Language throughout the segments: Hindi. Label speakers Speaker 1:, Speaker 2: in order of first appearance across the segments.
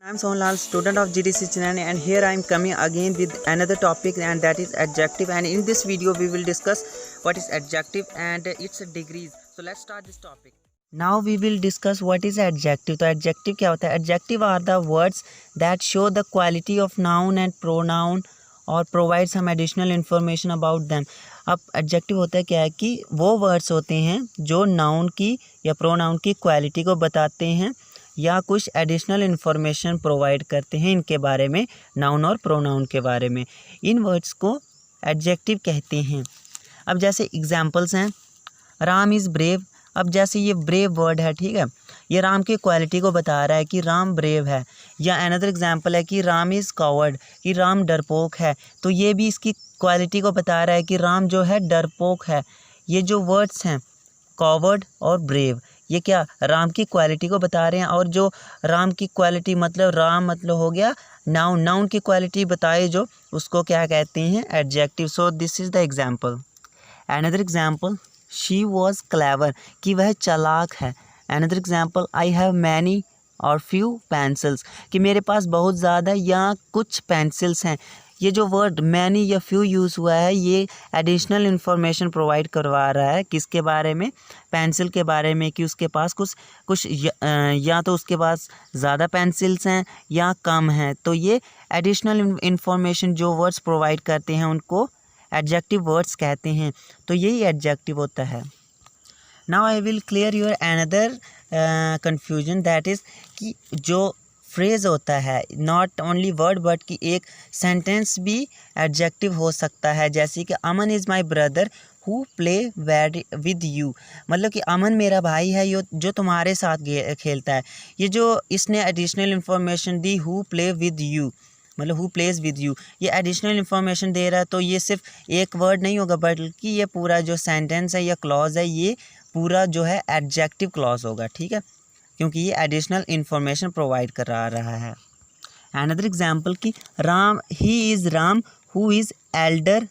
Speaker 1: I'm Sonlal, student of GDC Chinani, and here I am coming again with another topic, and that is adjective. And in this video we will discuss what is adjective and its degrees. So let's start this topic. Now we will discuss what is adjective. तो adjective क्या होता है? Adjective are the words that show the quality of noun and pronoun और provide some additional information about them. अब adjective होता है क्या है कि वो words होते हैं जो noun की या pronoun की quality को बताते हैं या कुछ एडिशनल इन्फॉर्मेशन प्रोवाइड करते हैं इनके बारे में, नाउन और प्रोनाउन के बारे में। इन वर्ड्स को एडजेक्टिव कहते हैं। अब जैसे एग्जांपल्स हैं, राम इज़ ब्रेव। अब जैसे ये ब्रेव वर्ड है, ठीक है, ये राम की क्वालिटी को बता रहा है कि राम ब्रेव है। या अनदर एग्जांपल है कि राम इज़ कॉवर्ड, कि राम डरपोक है। तो ये भी इसकी क्वालिटी को बता रहा है कि राम जो है डरपोक है। ये जो वर्ड्स हैं कॉवर्ड और ब्रेव, ये क्या राम की क्वालिटी को बता रहे हैं। और जो राम की क्वालिटी मतलब राम मतलब हो गया नाउन, नाउन की क्वालिटी बताए जो, उसको क्या कहते हैं? Adjective. So this is the example. Another example, she was clever, कि वह चालाक है। Another example, I have many और फ्यू पेंसिल्स, कि मेरे पास बहुत ज़्यादा या कुछ पेंसिल्स हैं। ये जो वर्ड मैनी या फ्यू यूज़ हुआ है, ये एडिशनल इन्फॉर्मेशन प्रोवाइड करवा रहा है किसके बारे में? पेंसिल के बारे में, कि उसके पास कुछ या तो उसके पास ज़्यादा पेंसिल्स हैं या कम हैं। तो ये एडिशनल इन्फॉर्मेशन जो वर्ड्स प्रोवाइड करते हैं उनको एडजेक्टिव वर्ड्स कहते हैं। तो यही एडजेक्टिव होता है। Now I will clear your another confusion, that is कि जो फ्रेज़ होता है, नॉट ओनली वर्ड बट कि एक सेंटेंस भी एडजेक्टिव हो सकता है। जैसे कि Aman is my brother who play with you, मतलब कि अमन मेरा भाई है जो तुम्हारे साथ खेलता है। ये जो इसने additional information the, who play with you मतलब हु प्लेज विद यू, ये एडिशनल इन्फॉर्मेशन दे रहा है। तो ये सिर्फ एक वर्ड नहीं होगा, बल्कि ये पूरा जो सेंटेंस है या क्लॉज है, ये पूरा जो है एडजेक्टिव क्लॉज होगा, ठीक है, क्योंकि ये एडिशनल इन्फॉर्मेशन प्रोवाइड करा रहा है। अनदर एग्जांपल कि Ram, he is Ram who is Elder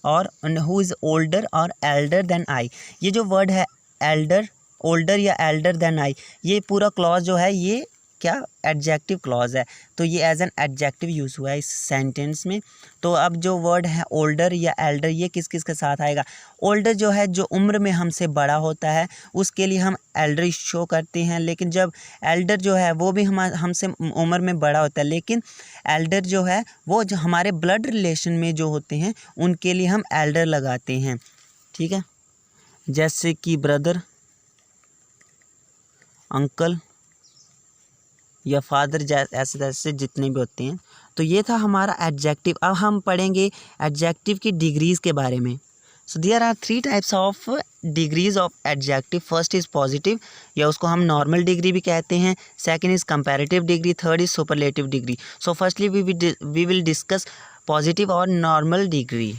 Speaker 1: और हु इज़ ओल्डर और एल्डर देन आई। ये जो वर्ड है एल्डर, ओल्डर या एल्डर देन आई, ये पूरा क्लॉज जो है ये क्या एडजेक्टिव क्लॉज है। तो ये एज एन एडजेक्टिव यूज़ हुआ है इस सेंटेंस में। तो अब जो वर्ड है ओल्डर या एल्डर, ये किस किस के साथ आएगा? ओल्डर जो है जो उम्र में हमसे बड़ा होता है, उसके लिए हम एल्डर शो करते हैं। लेकिन जब एल्डर जो है वो भी हमसे उम्र में बड़ा होता है, लेकिन एल्डर जो है वो जो हमारे ब्लड रिलेशन में जो होते हैं उनके लिए हम एल्डर लगाते हैं, ठीक है, जैसे कि ब्रदर, अंकल या फादर, ऐसे ऐसे जितने भी होते हैं। तो ये था हमारा एडजेक्टिव। अब हम पढ़ेंगे एडजेक्टिव की डिग्रीज़ के बारे में। So there are 3 types of degrees of adjective. First is positive, या उसको हम नॉर्मल डिग्री भी कहते हैं। Second is comparative degree, third is superlative degree. So firstly we will discuss positive और नॉर्मल डिग्री।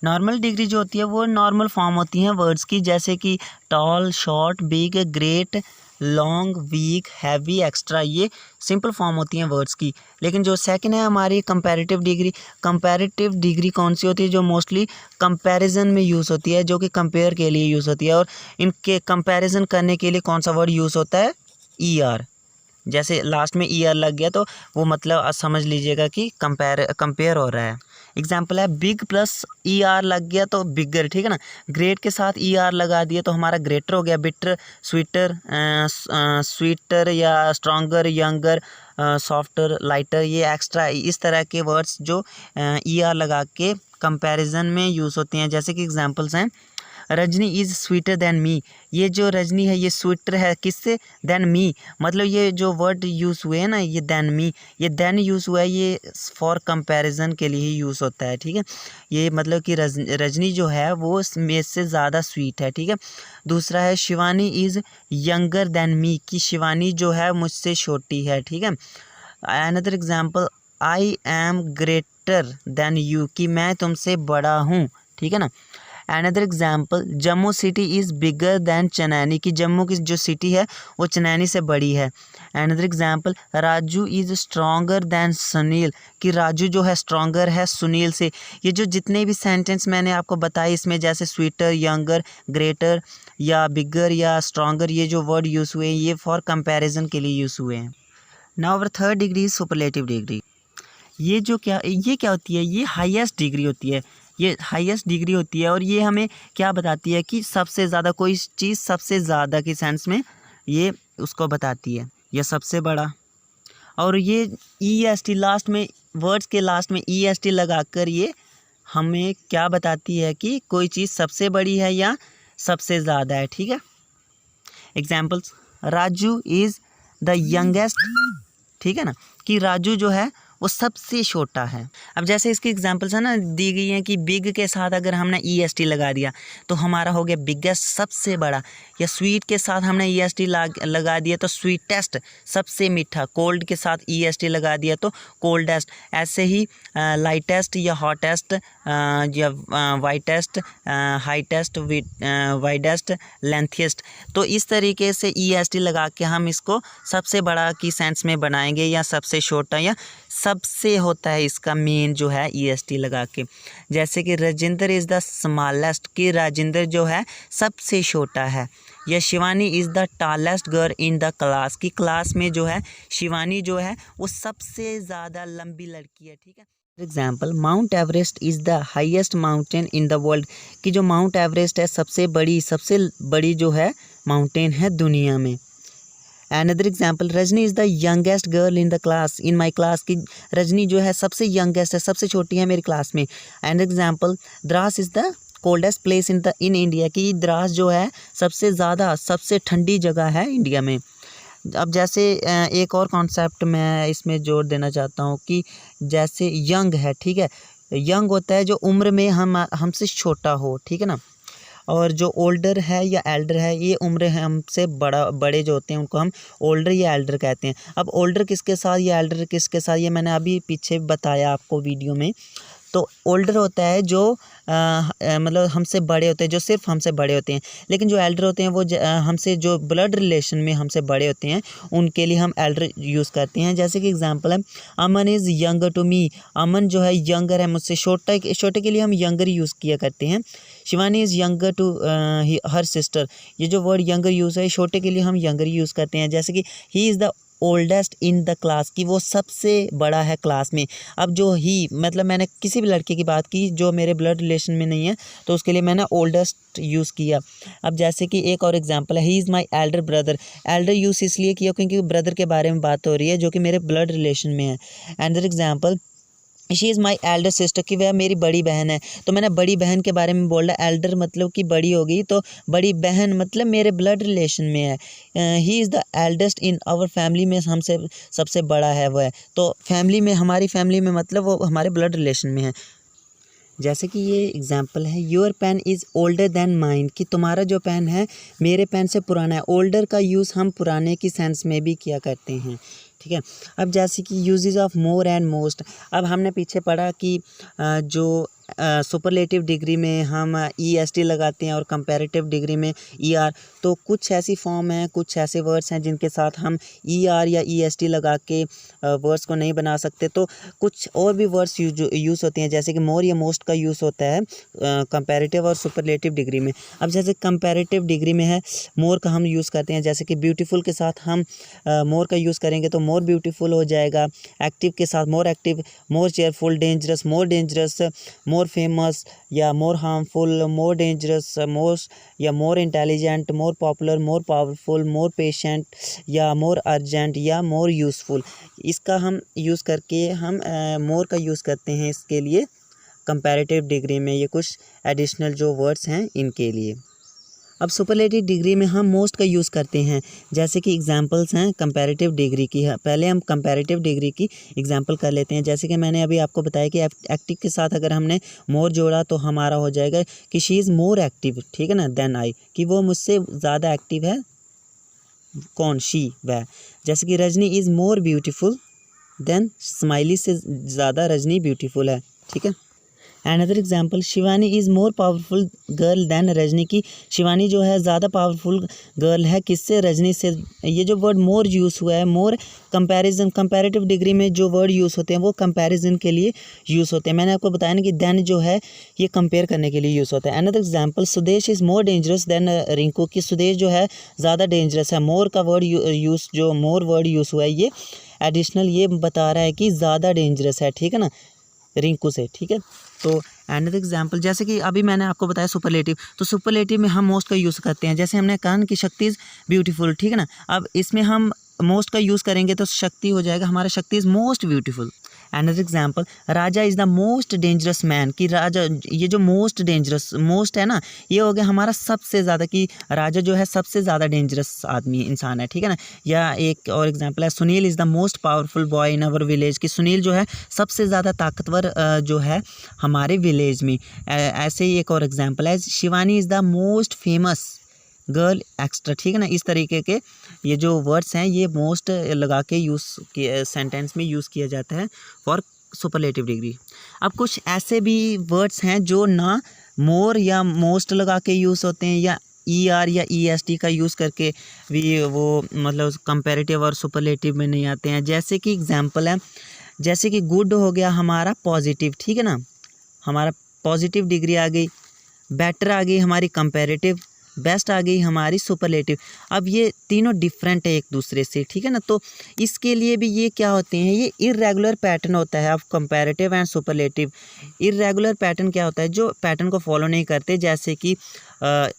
Speaker 1: नॉर्मल डिग्री जो होती है वो नॉर्मल फॉर्म होती हैं वर्ड्स की, जैसे कि tall, short, big, great, long, weak, heavy, extra, ये सिंपल फॉर्म होती हैं वर्ड्स की। लेकिन जो सेकंड है हमारी कंपैरेटिव डिग्री, कंपैरेटिव डिग्री कौन सी होती है? जो मोस्टली कंपैरिजन में यूज़ होती है, जो कि कंपेयर के लिए यूज़ होती है। और इनके कंपैरिजन करने के लिए कौन सा वर्ड यूज़ होता है? ER। जैसे लास्ट में ER लग गया तो वो मतलब समझ लीजिएगा कि कंपेयर हो रहा है। एग्जाम्पल है बिग प्लस ER लग गया तो बिगर, ठीक है ना। ग्रेट के साथ ER लगा दिया तो हमारा ग्रेटर हो गया। बिटर, स्वीटर, स्वीटर या स्ट्रॉन्गर, यंगर, सॉफ्टर, लाइटर, ये एक्स्ट्रा, इस तरह के वर्ड्स जो ER लगा के कंपैरिजन में यूज़ होते हैं। जैसे कि एग्जांपल्स हैं, Rajni is sweeter than me, ये जो रजनी है ये स्वीटर है किससे? दैन मी, मतलब ये जो वर्ड यूज़ हुए हैं ना, ये दैन मी, ये दैन यूज़ हुआ है, ये फॉर कंपैरिजन के लिए ही यूज़ होता है, ठीक है। ये मतलब कि रजनी जो है वो मेरे से ज़्यादा स्वीट है, ठीक है। दूसरा है Shivani is younger than me, कि शिवानी जो है मुझसे छोटी है, ठीक है। Another example, I am greater than you, कि मैं तुमसे बड़ा हूँ, ठीक है ना। Another example, Jammu city is bigger than Chenani, कि जम्मू की जो सिटी है वो चनैनी से बड़ी है। Another example, Raju is stronger than Sunil, कि राजू जो है स्ट्रॉन्गर है सुनील से। ये जो जितने भी सेंटेंस मैंने आपको बताए इसमें, जैसे स्वीटर, यंगर, ग्रेटर या बिगर या स्ट्रॉन्गर, ये जो वर्ड यूज़ हुए हैं ये फॉर कंपैरिजन के लिए यूज़ हुए हैं। Now our third degree is superlative degree. ये क्या होती है, ये हाईएस्ट डिग्री होती है, ये हाईएस्ट डिग्री होती है और ये हमें क्या बताती है कि सबसे ज़्यादा, कोई चीज़ सबसे ज़्यादा के सेंस में ये उसको बताती है, यह सबसे बड़ा। और ये EST लास्ट में, वर्ड्स के लास्ट में EST लगाकर ये हमें क्या बताती है कि कोई चीज़ सबसे बड़ी है या सबसे ज़्यादा है। ठीक है, examples, Raju is the youngest, ठीक है ना, कि राजू जो है वो सबसे छोटा है। अब जैसे इसकी एग्जांपल्स है ना दी गई हैं कि बिग के साथ अगर हमने EST लगा दिया तो हमारा हो गया बिगेस्ट, सबसे बड़ा, या स्वीट के साथ हमने EST लगा दिया तो स्वीटेस्ट, सबसे मीठा। कोल्ड के साथ EST लगा दिया तो कोल्डेस्ट। ऐसे ही लाइटेस्ट या हॉटेस्ट या वाइटेस्ट, हाइटेस्ट, वाइडेस्ट, लेंथीस्ट। तो इस तरीके से EST लगा के हम इसको सबसे बड़ा की सेंस में बनाएंगे या सबसे छोटा या सबसे होता है इसका मेन जो है EST लगा के। जैसे कि राजेंद्र इज़ द स्मॉलेस्ट, कि राजेंद्र जो है सबसे छोटा है। या Shivani is the tallest girl in the class, की क्लास में जो है शिवानी जो है वो सबसे ज़्यादा लंबी लड़की है। ठीक है, example, mount Everest is the highest mountain in the world, कि जो माउंट एवरेस्ट है सबसे बड़ी जो है माउंटेन है दुनिया में। Another example, Rajni is the youngest girl in the class, in my class, की रजनी जो है सबसे यंगेस्ट है, सबसे छोटी है मेरी क्लास में। And example, Dras is the coldest place in India, की द्रास जो है सबसे ठंडी जगह है इंडिया में। अब जैसे एक और कॉन्सेप्ट मैं इसमें जोड़ देना चाहता हूँ कि जैसे यंग है, ठीक है, यंग होता है जो उम्र में हमसे छोटा हो, ठीक है ना। और जो ओल्डर है या एल्डर है, ये उम्र है हमसे बड़े जो होते हैं उनको हम ओल्डर या एल्डर कहते हैं। अब ओल्डर किसके साथ या एल्डर किसके साथ, ये मैंने अभी पीछे बताया आपको वीडियो में। तो ओल्डर होता है जो मतलब हमसे बड़े होते हैं, जो सिर्फ हमसे बड़े होते हैं। लेकिन जो एल्डर होते हैं वो हमसे जो ब्लड रिलेशन में हमसे बड़े होते हैं, उनके लिए हम एल्डर यूज़ करते हैं। जैसे कि एग्जांपल है, अमन इज़ यंगर टू मी, अमन जो है यंगर है मुझसे, छोटे के लिए हम यंगर यूज़ किया करते हैं। Shivani is younger to her sister, ये जो वर्ड यंगर यूज़ है छोटे के लिए हम यंगर यूज़ करते हैं। जैसे कि ही is the oldest in the class, कि वो सबसे बड़ा है क्लास में। अब जो ही मतलब मैंने किसी भी लड़के की बात की जो मेरे ब्लड रिलेशन में नहीं है, तो उसके लिए मैंने ओल्डेस्ट यूज़ किया। अब जैसे कि एक और एग्जांपल है, he is my Elder brother, Elder use इसलिए किया क्योंकि ब्रदर के बारे में बात हो रही है जो कि मेरे ब्लड रिलेशन में है। Another example, she is my elder sister, कि वह मेरी बड़ी बहन है। तो मैंने बड़ी बहन के बारे में बोला, एल्डर मतलब कि बड़ी होगी, तो बड़ी बहन मतलब मेरे ब्लड रिलेशन में है। He is the eldest in our family, में हमसे सबसे बड़ा है वह। तो फैमिली में, हमारी फैमिली में मतलब वो हमारे ब्लड रिलेशन में है। जैसे कि ये एग्जाम्पल है, your pen is older than mine, कि तुम्हारा जो पेन है मेरे पेन से पुराना है। ओल्डर का यूज़ हम पुराने की सेंस में भी किया करते हैं, ठीक है। अब जैसे कि uses of more and most, अब हमने पीछे पढ़ा कि जो सुपरलेटिव डिग्री में हम EST लगाते हैं और कंपैरेटिव डिग्री में ER। तो कुछ ऐसी फॉर्म हैं, कुछ ऐसे वर्ड्स हैं जिनके साथ हम ER या EST लगा के वर्ड्स को नहीं बना सकते। तो कुछ और भी वर्ड्स यूज़ होते हैं, जैसे कि मोर या मोस्ट का यूज़ होता है कंपैरेटिव और सुपरलेटिव डिग्री में। अब जैसे कंपैरेटिव डिग्री में है, मोर का हम यूज़ करते हैं। जैसे कि ब्यूटीफुल के साथ हम मोर का यूज़ करेंगे तो मोर ब्यूटीफुल हो जाएगा। एक्टिव के साथ more active, more cheerful, dangerous more dangerous, more famous या more harmful, more dangerous, more intelligent, more popular, more powerful, more patient या मोर अर्जेंट या मोर यूज़फुल। इसका हम यूज़ करके हम मोर का यूज़ करते हैं इसके लिए कंपैरेटिव डिग्री में। ये कुछ एडिशनल जो वर्ड्स हैं इनके लिए। अब सुपरलेटिव डिग्री में हम मोस्ट का यूज़ करते हैं। जैसे कि एग्जांपल्स हैं कंपैरेटिव डिग्री की। पहले हम कंपैरेटिव डिग्री की एग्जांपल कर लेते हैं। जैसे कि मैंने अभी आपको बताया कि एक्टिव के साथ अगर हमने मोर जोड़ा तो हमारा हो जाएगा कि शी इज़ मोर एक्टिव, ठीक है ना, देन आई, कि वो मुझसे ज़्यादा एक्टिव है। कौन? शी, वह। जैसे कि Rajni is more beautiful than Smiley, से ज़्यादा रजनी ब्यूटीफुल है, ठीक है। Another example, Shivani is more powerful girl than Rajni, की शिवानी जो है ज़्यादा पावरफुल गर्ल है किससे, रजनी से। ये जो वर्ड मोर यूज़ हुआ है, मोर कंपैरिजन, कंपैरेटिव डिग्री में जो वर्ड यूज़ होते हैं वो कंपैरिजन के लिए यूज़ होते हैं। मैंने आपको बताया ना कि देन जो है ये कंपेयर करने के लिए यूज़ होता है। Another example, Sudesh is more dangerous than Rinku, की सुदेश जो है ज़्यादा डेंजरस है। मोर का वर्ड यूज़, जो मोर वर्ड यूज़ हुआ है ये एडिशनल ये बता रहा है कि ज़्यादा डेंजरस है, ठीक है ना, रिंकू से, ठीक है। तो अनदर एग्जाम्पल, जैसे कि अभी मैंने आपको बताया सुपरलेटिव, तो सुपरलेटिव में हम मोस्ट का यूज़ करते हैं। जैसे हमने कहा कि शक्ति इज़ ब्यूटीफुल, ठीक है ना, अब इसमें हम मोस्ट का यूज़ करेंगे तो शक्ति हो जाएगा हमारा शक्ति is most beautiful. Another example, Raja is the most dangerous man, कि राजा, ये जो मोस्ट डेंजरस, मोस्ट है ना, ये हो गया हमारा सबसे ज़्यादा, कि राजा जो है सबसे ज़्यादा डेंजरस आदमी इंसान है, ठीक है ना। या एक और एग्जाम्पल है, Sunil is the most powerful boy in our village, कि सुनील जो है सबसे ज़्यादा ताकतवर जो है हमारे विलेज में। ऐसे ही एक और एग्जाम्पल है, Shivani is the most famous girl extra, ठीक है ना। इस तरीके के ये जो वर्ड्स हैं ये मोस्ट लगा के यूज़ सेंटेंस में यूज़ किया जाता है फॉर सुपरलेटिव डिग्री। अब कुछ ऐसे भी वर्ड्स हैं जो ना मोर या मोस्ट लगा के यूज़ होते हैं या ER या EST का यूज़ करके भी वो मतलब कंपैरेटिव और सुपरलेटिव में नहीं आते हैं। जैसे कि एग्जांपल है, जैसे कि गुड हो गया हमारा पॉजिटिव, ठीक है ना, हमारा पॉजिटिव डिग्री आ गई, बेटर आ गई हमारी कंपैरेटिव, बेस्ट आ गई हमारी सुपरलेटिव। अब ये तीनों डिफरेंट है एक दूसरे से, ठीक है ना। तो इसके लिए भी ये क्या होते हैं, ये इर्रेगुलर पैटर्न होता है। अब comparative and superlative, irregular pattern क्या होता है, जो पैटर्न को फॉलो नहीं करते। जैसे कि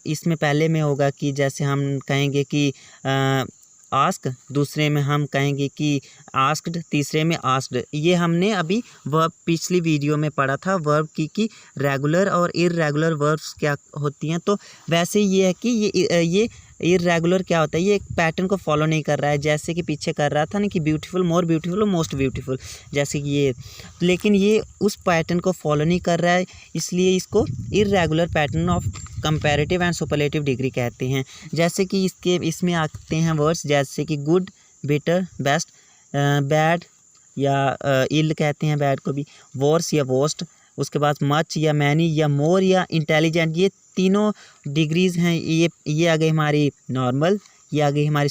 Speaker 1: इसमें पहले में होगा कि जैसे हम कहेंगे कि आस्क, दूसरे में हम कहेंगे कि आस्क्ड, तीसरे में आस्क्ड। ये हमने अभी वर्ब पिछली वीडियो में पढ़ा था, वर्ब की रेगुलर और इर्रेगुलर वर्ब्स क्या होती हैं। तो वैसे ये है कि ये इर्रेगुलर क्या होता है, ये एक पैटर्न को फॉलो नहीं कर रहा है। जैसे कि पीछे कर रहा था ना कि ब्यूटीफुल, मोर ब्यूटीफुल और मोस्ट ब्यूटीफुल, जैसे कि ये, लेकिन ये उस पैटर्न को फॉलो नहीं कर रहा है, इसलिए इसको irregular pattern of comparative and superlative degree कहते हैं। जैसे कि इसमें आते हैं वर्ड्स जैसे कि गुड, बेटर, बेस्ट, बैड या इल कहते हैं बैड को भी, वर्स या वर्स्ट, उसके बाद मच या मैनी या मोर या इंटेलिजेंट। ये तीनों डिग्रीज़ हैं। ये आ गई हमारी नॉर्मल, ये आ गई हमारी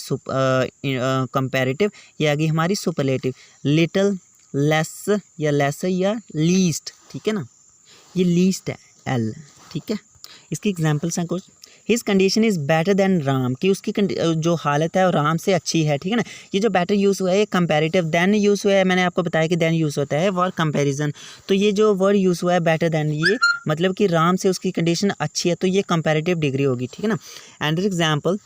Speaker 1: कंपैरेटिव, ये आ गई हमारी सुपरलेटिव। लिटिल, लेस या लेसर या लीस्ट, ठीक है ना, ये लीस्ट है L, ठीक है। इसकी एग्जांपल्स हैं कुछ, his condition is better than Ram, कि उसकी जो हालत है वो राम से अच्छी है, ठीक है ना। ये जो बेटर यूज़ हुआ है ये कंपैरेटिव, देन यूज़ हुआ है, मैंने आपको बताया कि देन यूज़ होता है फॉर कंपैरिजन। तो ये जो वर्ड यूज़ हुआ है बेटर देन, ये मतलब कि राम से उसकी कंडीशन अच्छी है, तो ये कंपैरेटिव डिग्री होगी, ठीक है ना। Another example,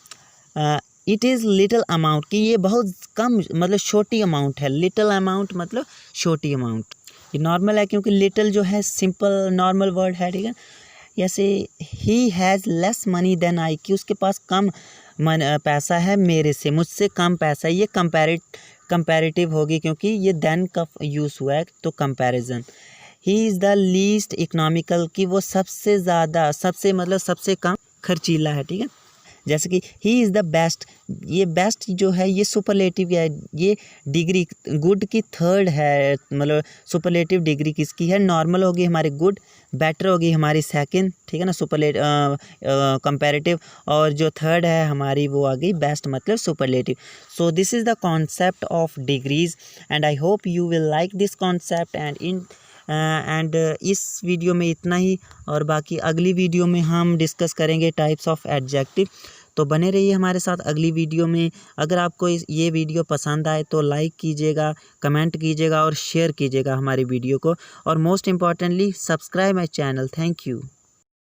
Speaker 1: it is little amount, कि ये बहुत कम मतलब छोटी अमाउंट है। लिटिल अमाउंट मतलब छोटी अमाउंट। ये नॉर्मल है क्योंकि लिटिल जो है सिंपल नॉर्मल वर्ड है, ठीक है। जैसे he has less money than I, कि उसके पास कम पैसा है मेरे से, मुझसे कम पैसा है। ये कंपैरेटिव होगी क्योंकि ये देन का यूज़ हुआ है, तो comparison. He is the least economical, कि वो सबसे ज़्यादा, सबसे मतलब सबसे कम खर्चीला है, ठीक है। जैसे कि ही इज़ द बेस्ट, ये बेस्ट जो है ये सुपरलेटिव है, ये डिग्री गुड की थर्ड है, मतलब सुपरलेटिव डिग्री किसकी है, नॉर्मल होगी हमारी गुड, बेटर होगी हमारी सेकंड, ठीक है ना, सुपरलेटिव कंपैरेटिव, और जो थर्ड है हमारी वो आ गई बेस्ट, मतलब superlative. So this is the concept of degrees and I hope you will like this concept and इस वीडियो में इतना ही, और बाकी अगली वीडियो में हम डिस्कस करेंगे टाइप्स ऑफ एडजेक्टिव। तो बने रहिए हमारे साथ अगली वीडियो में। अगर आपको ये वीडियो पसंद आए तो लाइक कीजिएगा, कमेंट कीजिएगा और शेयर कीजिएगा हमारी वीडियो को, और most importantly subscribe my channel. Thank you.